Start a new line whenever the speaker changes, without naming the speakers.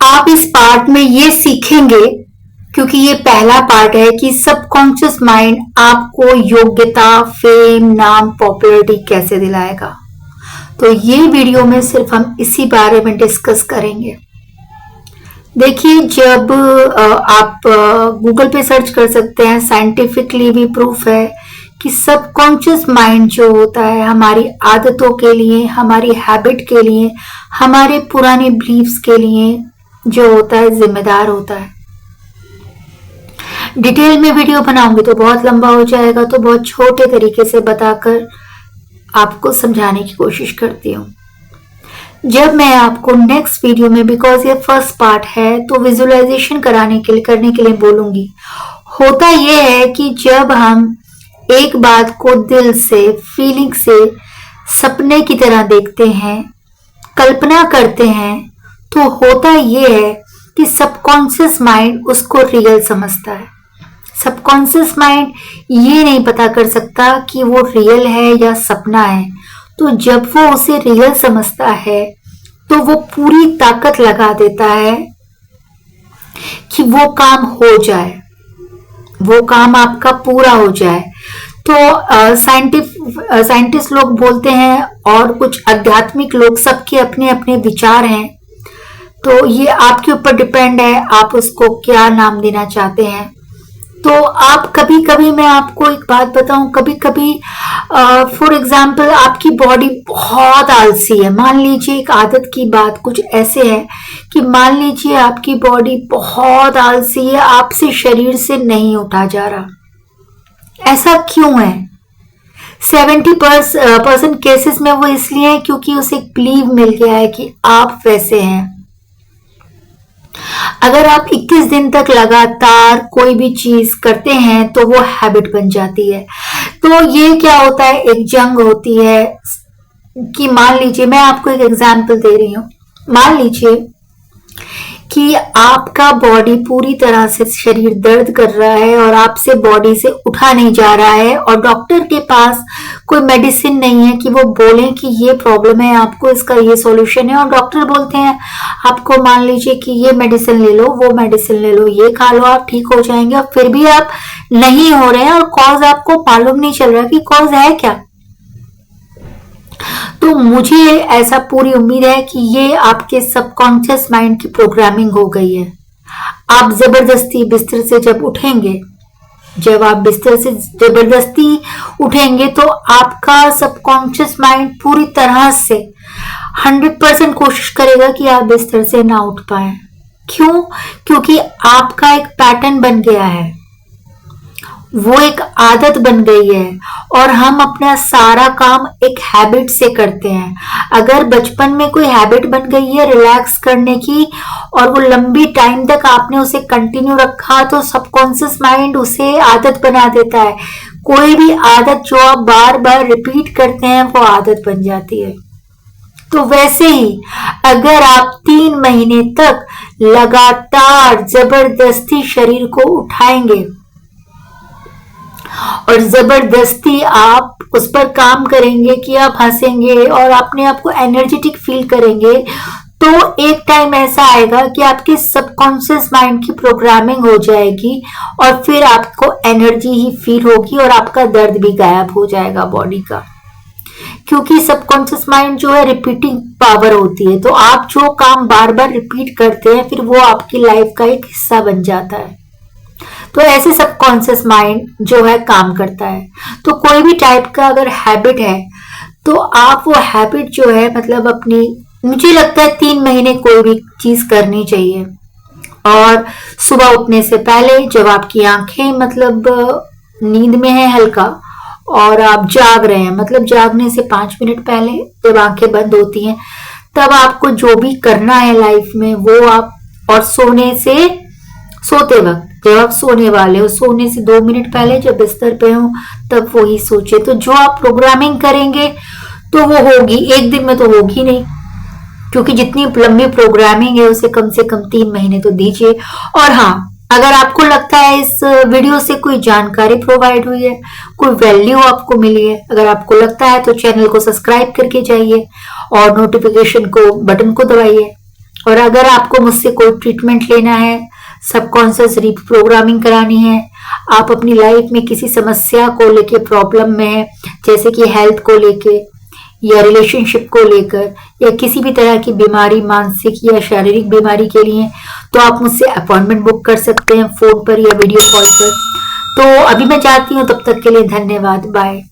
आप इस पार्ट में ये सीखेंगे, क्योंकि ये पहला पार्ट है, कि सबकॉन्शियस माइंड आपको योग्यता, फेम, नाम, पॉपुलैरिटी कैसे दिलाएगा। तो ये वीडियो में सिर्फ हम इसी बारे में डिस्कस करेंगे। देखिए, जब आप गूगल पे सर्च कर सकते हैं, साइंटिफिकली भी प्रूफ है कि सबकॉन्शियस माइंड जो होता है हमारी आदतों के लिए, हमारी हैबिट के लिए, हमारे पुराने बिलीफ्स के लिए जो होता है जिम्मेदार होता है। डिटेल में वीडियो बनाऊंगी तो बहुत लंबा हो जाएगा, तो बहुत छोटे तरीके से बताकर आपको समझाने की कोशिश करती हूँ। जब मैं आपको नेक्स्ट वीडियो में, बिकॉज ये फर्स्ट पार्ट है, तो विजुअलाइजेशन करने के लिए बोलूंगी। होता यह है कि जब हम एक बात को दिल से, फीलिंग से, सपने की तरह देखते हैं, कल्पना करते हैं, तो होता यह है कि सबकॉन्शियस माइंड उसको रियल समझता है। सबकॉन्शियस माइंड ये नहीं पता कर सकता कि वो रियल है या सपना है। तो जब वो उसे रियल समझता है तो वो पूरी ताकत लगा देता है कि वो काम हो जाए, वो काम आपका पूरा हो जाए। तो साइंटिस्ट लोग बोलते हैं, और कुछ आध्यात्मिक लोग, सबके अपने अपने विचार हैं। तो ये आपके ऊपर डिपेंड है, आप उसको क्या नाम देना चाहते हैं। तो आप कभी कभी, मैं आपको एक बात बताऊं, कभी कभी फॉर एग्जाम्पल आपकी बॉडी बहुत आलसी है। मान लीजिए, एक आदत की बात कुछ ऐसे है कि मान लीजिए आपकी बॉडी बहुत आलसी है, आपसे शरीर से नहीं उठा जा रहा। ऐसा क्यों है? 70% केसेस में वो इसलिए है क्योंकि उसे एक बिलीव मिल गया है कि आप वैसे हैं। अगर आप 21 दिन तक लगातार कोई भी चीज करते हैं तो वो हैबिट बन जाती है। तो ये क्या होता है, एक जंग होती है कि मान लीजिए, मैं आपको एक एग्जांपल दे रही हूँ। मान लीजिए कि आपका बॉडी पूरी तरह से शरीर दर्द कर रहा है और आपसे बॉडी से उठा नहीं जा रहा है, और डॉक्टर के पास कोई मेडिसिन नहीं है कि वो बोलें कि ये प्रॉब्लम है, आपको इसका ये सॉल्यूशन है। और डॉक्टर बोलते हैं आपको, मान लीजिए कि ये मेडिसिन ले लो, वो मेडिसिन ले लो, ये खा लो, आप ठीक हो जाएंगे, और फिर भी आप नहीं हो रहे हैं, और कॉज आपको मालूम नहीं चल रहा कि कॉज है क्या। तो मुझे ऐसा पूरी उम्मीद है कि ये आपके सबकॉन्शियस माइंड की प्रोग्रामिंग हो गई है। आप जबरदस्ती बिस्तर से जब उठेंगे, जब आप बिस्तर से जबरदस्ती उठेंगे, तो आपका सबकॉन्शियस माइंड पूरी तरह से 100% कोशिश करेगा कि आप बिस्तर से ना उठ पाए। क्यों? क्योंकि आपका एक पैटर्न बन गया है, वो एक आदत बन गई है, और हम अपना सारा काम एक हैबिट से करते हैं। अगर बचपन में कोई हैबिट बन गई है रिलैक्स करने की, और वो लंबी टाइम तक आपने उसे कंटिन्यू रखा, तो सबकॉन्शियस माइंड उसे आदत बना देता है। कोई भी आदत जो आप बार बार रिपीट करते हैं वो आदत बन जाती है। तो वैसे ही अगर आप 3 महीने तक लगातार जबरदस्ती शरीर को उठाएंगे और जबरदस्ती आप उस पर काम करेंगे कि आप हंसेंगे और अपने आप को एनर्जेटिक फील करेंगे, तो एक टाइम ऐसा आएगा कि आपके सबकॉन्शियस माइंड की प्रोग्रामिंग हो जाएगी, और फिर आपको एनर्जी ही फील होगी, और आपका दर्द भी गायब हो जाएगा बॉडी का। क्योंकि सबकॉन्शियस माइंड जो है रिपीटिंग पावर होती है। तो आप जो काम बार बार रिपीट करते हैं, फिर वो आपकी लाइफ का एक हिस्सा बन जाता है। तो ऐसे सबकॉन्शियस माइंड जो है काम करता है। तो कोई भी टाइप का अगर हैबिट है, तो आप वो हैबिट जो है, मतलब अपनी, मुझे लगता है 3 महीने कोई भी चीज करनी चाहिए। और सुबह उठने से पहले, जब आपकी आंखें मतलब नींद में है हल्का, और आप जाग रहे हैं, मतलब जागने से 5 मिनट पहले जब आंखें बंद होती हैं, तब आपको जो भी करना है लाइफ में वो आप, और सोते वक्त, जब आप सोने वाले हो, सोने से 2 मिनट पहले जब बिस्तर पे हो, तब वही सोचे। तो जो आप प्रोग्रामिंग करेंगे तो वो होगी, एक दिन में तो होगी नहीं, क्योंकि जितनी लंबी प्रोग्रामिंग है उसे कम से कम 3 महीने तो दीजिए। और हाँ, अगर आपको लगता है इस वीडियो से कोई जानकारी प्रोवाइड हुई है, कोई वैल्यू आपको मिली है, अगर आपको लगता है तो चैनल को सब्सक्राइब करके जाइए और नोटिफिकेशन को बटन को दबाइए, और अगर आपको मुझसे कोई ट्रीटमेंट लेना है, सबकॉन्शियस रीप्रोग्रामिंग करानी है, आप अपनी लाइफ में किसी समस्या को लेके प्रॉब्लम में है, जैसे कि हेल्थ को लेके या रिलेशनशिप को लेकर या किसी भी तरह की बीमारी, मानसिक या शारीरिक बीमारी के लिए, तो आप मुझसे अपॉइंटमेंट बुक कर सकते हैं फोन पर या वीडियो कॉल पर। तो अभी मैं जाती हूँ, तब तक के लिए धन्यवाद, बाय।